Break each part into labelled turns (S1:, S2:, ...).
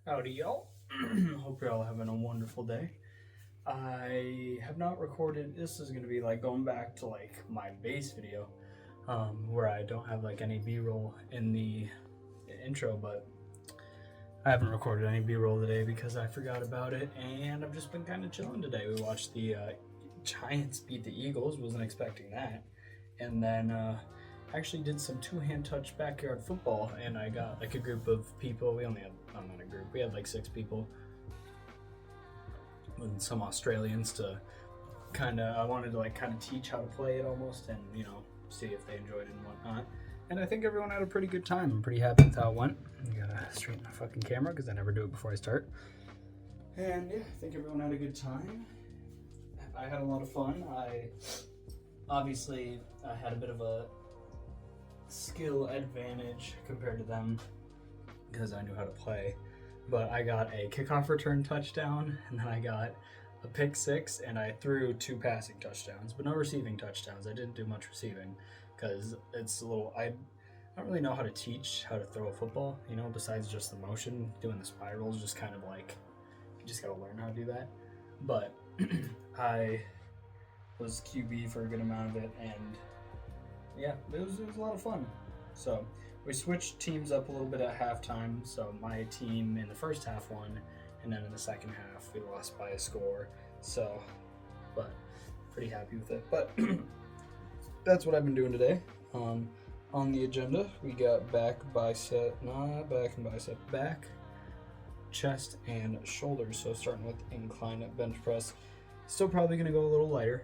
S1: Howdy, y'all. Hope you're all having a wonderful day. I have not recorded. This is going to be like going back to like my base video, where I don't have like any B-roll in the intro, but I haven't recorded any B-roll today because I forgot about it, and I've just been kind of chilling today. We watched the Giants beat the Eagles. Wasn't expecting that, and then actually did some two-hand touch backyard football, and I got like a group of people. We only had, I'm not a group, we had like 6 people and some Australians to I wanted to like kind of teach how to play it almost, and see if they enjoyed it and whatnot. And I think everyone had a pretty good time. I'm pretty happy with how it went. I gotta straighten my fucking camera because I never do it before I start. And yeah, I think everyone had a good time. I had a lot of fun. I had a bit of a skill advantage compared to them because I knew how to play, but I got a kickoff return touchdown, and then I got a pick 6, and I threw 2 passing touchdowns, but no receiving touchdowns. I didn't do much receiving because it's a little, I don't really know how to teach how to throw a football, besides just the motion. Doing the spirals, just kind of like, you just gotta learn how to do that. But I was QB for a good amount of it, and yeah, it was a lot of fun. So we switched teams up a little bit at halftime. So my team in the first half won, and then in the second half we lost by a score. So, but pretty happy with it. But that's what I've been doing today. On the agenda, we got back, chest, and shoulders. So starting with incline at bench press. Still probably gonna go a little lighter.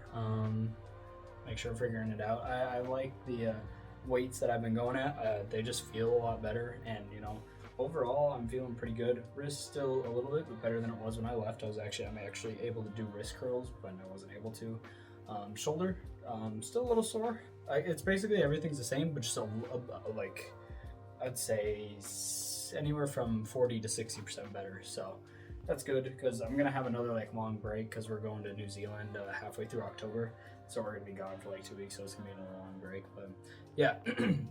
S1: Make sure I'm figuring it out. I like the weights that I've been going at. They just feel a lot better, and overall I'm feeling pretty good. Wrist still a little bit, but better than it was when I left. I'm actually able to do wrist curls when I wasn't able to. Shoulder, still a little sore. It's basically everything's the same, but just like I'd say anywhere from 40 to 60% better. So that's good because I'm gonna have another like long break because we're going to New Zealand halfway through October. So we're gonna be gone for like 2 weeks, so it's gonna be another long break. But yeah,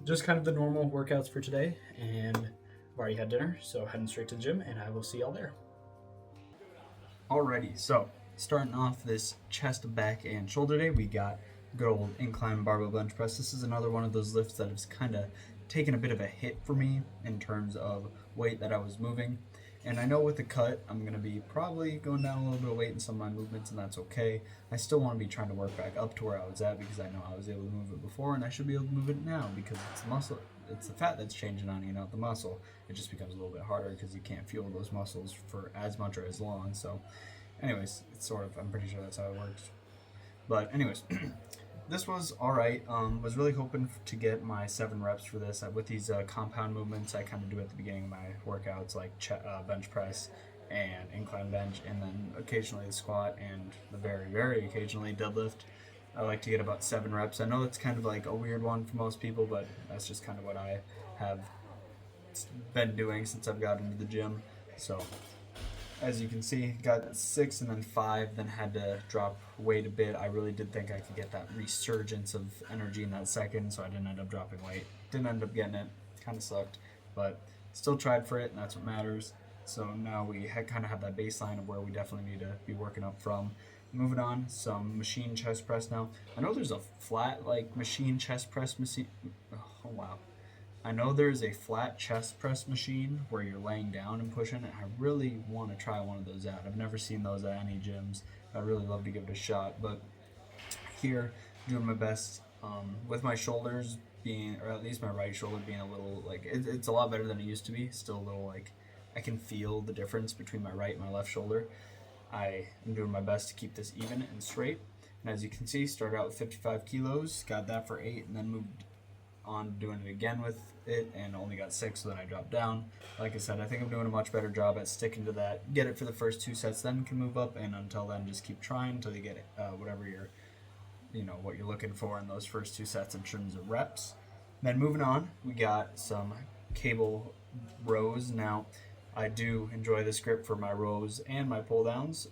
S1: just kind of the normal workouts for today, and I've already had dinner, so heading straight to the gym, and I will see y'all there. Alrighty, so starting off this chest, back, and shoulder day, we got good old incline barbell bench press. This is another one of those lifts that has kind of taken a bit of a hit for me in terms of weight that I was moving. And I know with the cut, I'm going to be probably going down a little bit of weight in some of my movements, and that's okay. I still want to be trying to work back up to where I was at because I know I was able to move it before, and I should be able to move it now because it's the muscle, it's the fat that's changing on you, not the muscle. It just becomes a little bit harder because you can't fuel those muscles for as much or as long. So anyways, it's sort of, I'm pretty sure that's how it works. But anyways, this was alright. Was really hoping to get my 7 reps for this. With these compound movements I kind of do at the beginning of my workouts, like bench press and incline bench, and then occasionally the squat, and the very, very occasionally deadlift. I like to get about 7 reps. I know it's kind of like a weird one for most people, but that's just kind of what I have been doing since I've got into the gym. So as you can see, got 6 and then 5, then had to drop weight a bit. I really did think I could get that resurgence of energy in that second, so I didn't end up dropping weight. Didn't end up getting it. Kind of sucked, but still tried for it, and that's what matters. So now we kind of have that baseline of where we definitely need to be working up from. Moving on, some machine chest press now. I know there's a flat, like, machine chest press machine. Oh, wow. I know there's a flat chest press machine where you're laying down and pushing it. I really want to try one of those out. I've never seen those at any gyms. I'd really love to give it a shot. But here, doing my best with my shoulders being, or at least my right shoulder being a little, like, it's a lot better than it used to be. Still a little, like, I can feel the difference between my right and my left shoulder. I am doing my best to keep this even and straight. And as you can see, started out with 55 kilos, got that for 8, and then moved on doing it again with it, and only got 6, so then I dropped down. Like I said, I think I'm doing a much better job at sticking to that. Get it for the first 2 sets, then can move up, and until then just keep trying until you get it, whatever you're, what you're looking for in those first 2 sets in terms of reps. Then moving on, we got some cable rows. Now I do enjoy this grip for my rows and my pull downs.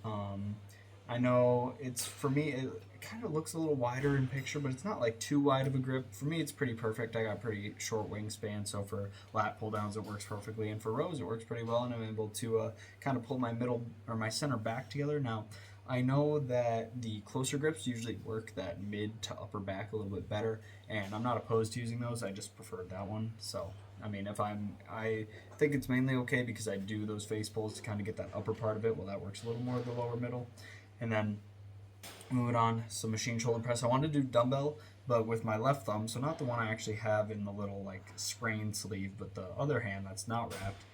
S1: I know it's, for me, it kind of looks a little wider in picture, but it's not like too wide of a grip. For me, it's pretty perfect. I got pretty short wingspan, so for lat pull downs, it works perfectly, and for rows, it works pretty well, and I'm able to kind of pull my middle or my center back together. Now, I know that the closer grips usually work that mid to upper back a little bit better, and I'm not opposed to using those. I just prefer that one. So, I mean, I think it's mainly okay because I do those face pulls to kind of get that upper part of it. Well, that works a little more the lower middle, and then moving on, so machine shoulder press. I wanted to do dumbbell, but with my left thumb, so not the one I actually have in the little like sprain sleeve, but the other hand that's not wrapped.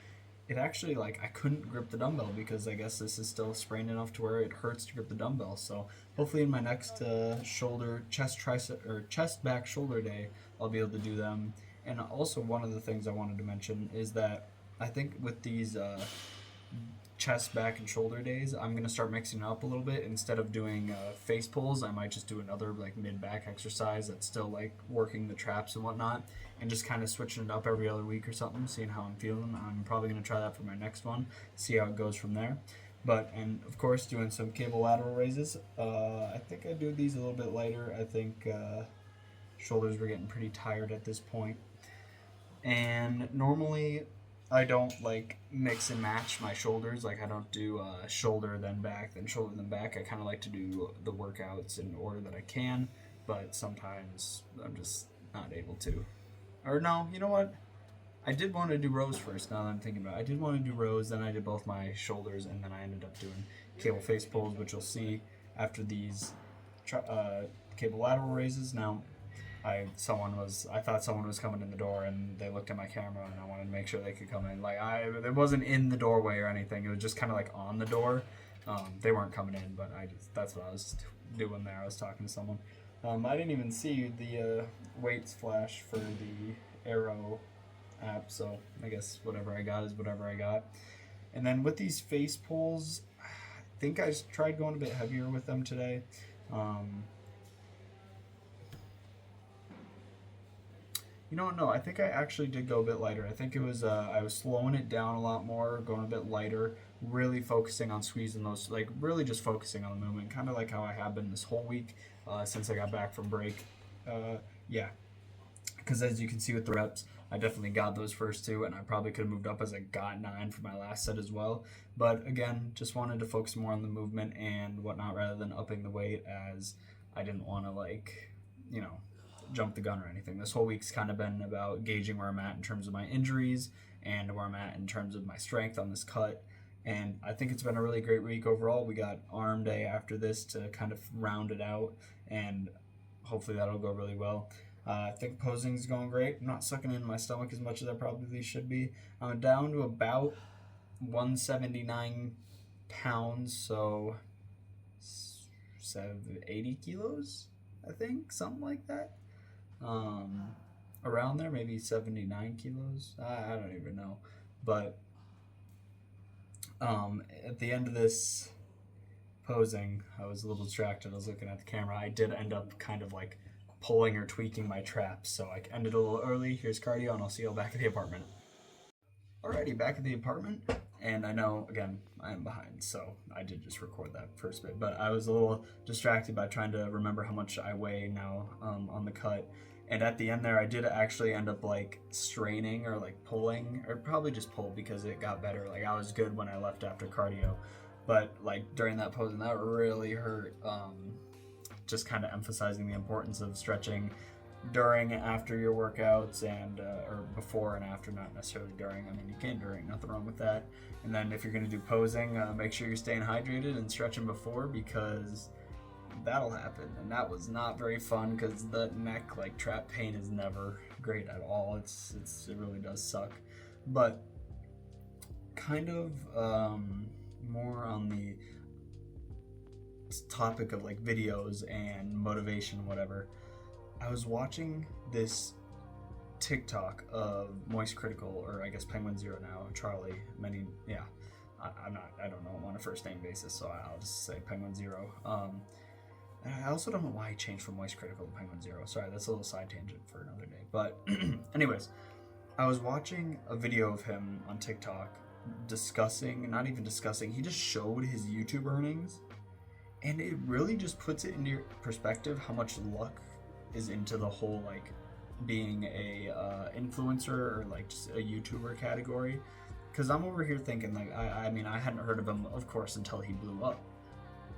S1: It actually, like, I couldn't grip the dumbbell because I guess this is still sprained enough to where it hurts to grip the dumbbell. So hopefully in my next shoulder, chest, tricep, or chest, back, shoulder day, I'll be able to do them. And also one of the things I wanted to mention is that I think with these chest, back, and shoulder days, I'm gonna start mixing it up a little bit. Instead of doing face pulls, I might just do another like mid back exercise that's still like working the traps and whatnot, and just kind of switching it up every other week or something, seeing how I'm feeling. I'm probably gonna try that for my next one, see how it goes from there. But, and of course, doing some cable lateral raises. I think I do these a little bit lighter. I think shoulders were getting pretty tired at this point. And normally I don't like mix and match my shoulders. Like I don't do shoulder then back then shoulder then back. I kind of like to do the workouts in order that I can, but sometimes I'm just not able to. Or no, you know what? I did want to do rows first. Now that I'm thinking about it, I did want to do rows. Then I did both my shoulders, and then I ended up doing cable face pulls, which you'll see after these cable lateral raises. Now I thought someone was coming in the door, and they looked at my camera, and I wanted to make sure they could come in. Like it wasn't in the doorway or anything. It was just kind of like on the door. They weren't coming in, but that's what I was doing there. I was talking to someone. I didn't even see the weights flash for the Arrow app, so I guess whatever I got is whatever I got. And then with these face pulls, I think I tried going a bit heavier with them today. You know what? No, I think I actually did go a bit lighter. I think it was I was slowing it down a lot more, going a bit lighter, really focusing on squeezing those, like really just focusing on the movement, kind of like how I have been this whole week since I got back from break. Yeah, because as you can see with the reps, I definitely got those first two, and I probably could have moved up as I got 9 for my last set as well. But again, just wanted to focus more on the movement and whatnot rather than upping the weight, as I didn't want to, like, you know, jump the gun or anything. This whole week's kind of been about gauging where I'm at in terms of my injuries and where I'm at in terms of my strength on this cut. And I think it's been a really great week overall. We got arm day after this to kind of round it out, and hopefully that'll go really well. I think posing's going great. I'm not sucking in my stomach as much as I probably should be. I'm down to about 179 pounds, so 80 kilos, I think, something like that. Around there, maybe 79 kilos. I don't even know. But at the end of this posing, I was a little distracted. I was looking at the camera. I did end up kind of like pulling or tweaking my traps, so I ended a little early. Here's cardio, and I'll see you all back at the apartment. Alrighty, back at the apartment, and I know, again, I am behind, so I did just record that first bit, but I was a little distracted by trying to remember how much I weigh now on the cut, and at the end there, I did actually end up, like, straining or, like, pulling, or probably just pull because it got better. Like, I was good when I left after cardio, but, like, during that pose, and that really hurt, just kind of emphasizing the importance of stretching during and after your workouts, and or before and after, not necessarily during. I mean, you can during, nothing wrong with that. And then if you're going to do posing, make sure you're staying hydrated and stretching before, because that'll happen. And that was not very fun, because the neck, like, trap pain is never great at all. It really does suck. But kind of more on the topic of like videos and motivation, whatever. I was watching this TikTok of Moist Critical, or I guess Penguin Zero now, Charlie. I don't know him on a first name basis, so I'll just say Penguin Zero. And I also don't know why he changed from Moist Critical to Penguin Zero. Sorry, that's a little side tangent for another day. But anyways, I was watching a video of him on TikTok discussing, not even discussing, he just showed his YouTube earnings. And it really just puts it into perspective how much luck is into the whole like being a influencer or like just a YouTuber category. Because I'm over here thinking like I mean I hadn't heard of him of course until he blew up,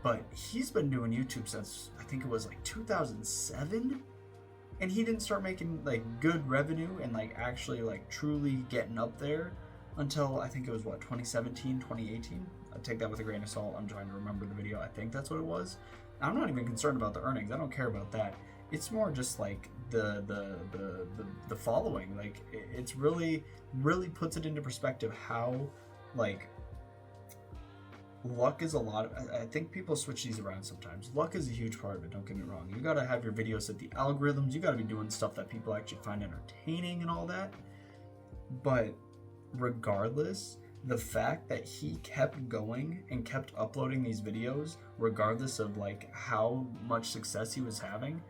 S1: but he's been doing YouTube since I think it was like 2007, and he didn't start making like good revenue and like actually like truly getting up there until I think it was what 2017, 2018. I take that with a grain of salt. I'm trying to remember the video. I think that's what it was. I'm not even concerned about the earnings. I don't care about that. It's more just like the following. Like it's really puts it into perspective how like luck is a lot of, I think people switch these around sometimes. Luck is a huge part of it, don't get me wrong. You gotta have your videos hit the algorithms, you gotta be doing stuff that people actually find entertaining and all that. But regardless, the fact that he kept going and kept uploading these videos, regardless of like how much success he was having,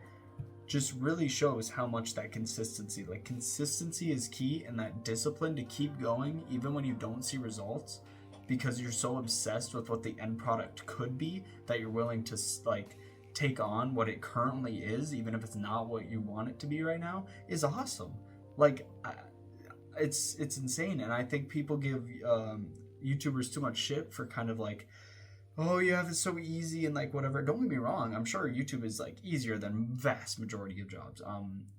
S1: just really shows how much that consistency, like consistency is key, and that discipline to keep going even when you don't see results, because you're so obsessed with what the end product could be that you're willing to like take on what it currently is, even if it's not what you want it to be right now, is awesome. Like it's insane. And I think people give YouTubers too much shit for kind of like, oh yeah, it's so easy and like whatever. Don't get me wrong, I'm sure YouTube is like easier than vast majority of jobs.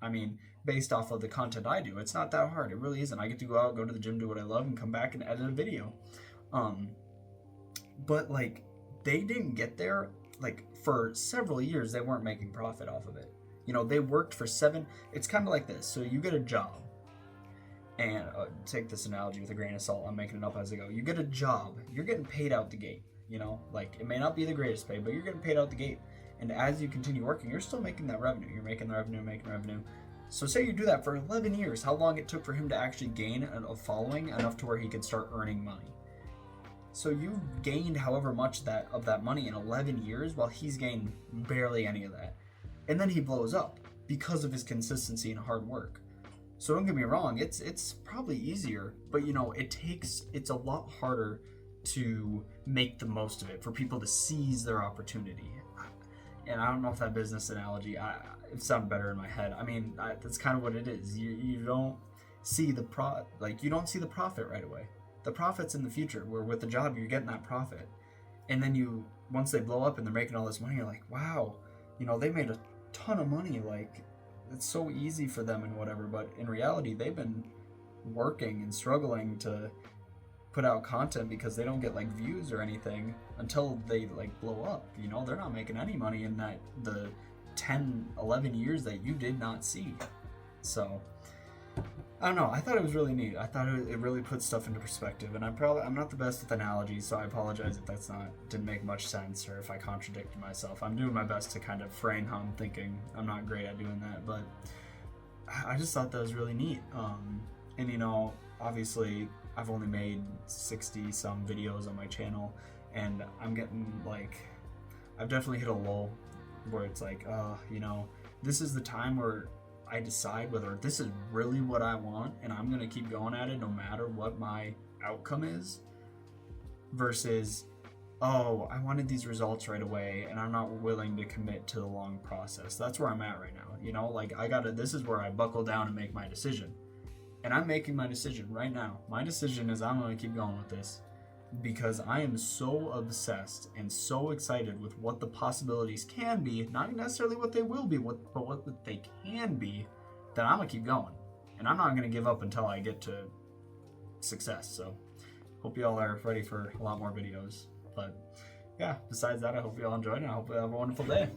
S1: I mean, based off of the content I do, it's not that hard. It really isn't. I get to go out, go to the gym, do what I love, and come back and edit a video. But like they didn't get there. Like for several years they weren't making profit off of it. You know, they worked for it's kind of like this. So you get a job, and take this analogy with a grain of salt, I'm making it up as I go. You get a job, you're getting paid out the gate. You know, like it may not be the greatest pay, but you're getting paid out the gate. And as you continue working, you're still making that revenue. You're making revenue. So say you do that for 11 years, how long it took for him to actually gain a following enough to where he could start earning money. So you gained however much of that money in 11 years, while he's gained barely any of that. And then he blows up because of his consistency and hard work. So don't get me wrong, it's probably easier, but you know, it's a lot harder to make the most of it, for people to seize their opportunity. And I don't know if that business analogy, it sounded better in my head. I mean, that's kind of what it is. You don't see you don't see the profit right away. The profit's in the future, where with the job you're getting that profit, and then once they blow up and they're making all this money, you're like, wow, you know, they made a ton of money. Like it's so easy for them and whatever. But in reality, they've been working and struggling to put out content because they don't get like views or anything until they like blow up. You know, they're not making any money in the 10-11 years that you did not see. So I don't know, I thought it was really neat. I thought it really put stuff into perspective, and I'm not the best with analogies, so I apologize if didn't make much sense, or if I contradicted myself. I'm doing my best to kind of frame how I'm thinking. I'm not great at doing that, but I just thought that was really neat. And you know, obviously I've only made 60 some videos on my channel, and I'm getting like, I've definitely hit a lull where it's like, you know, this is the time where I decide whether this is really what I want and I'm gonna keep going at it no matter what my outcome is, versus, oh, I wanted these results right away and I'm not willing to commit to the long process. That's where I'm at right now. You know, like this is where I buckle down and make my decision. And I'm making my decision right now. My decision is I'm gonna keep going with this, because I am so obsessed and so excited with what the possibilities can be, not necessarily what they will be, but what they can be, that I'm gonna keep going. And I'm not gonna give up until I get to success. So hope y'all are ready for a lot more videos. But yeah, besides that, I hope y'all enjoyed, and I hope you have a wonderful day.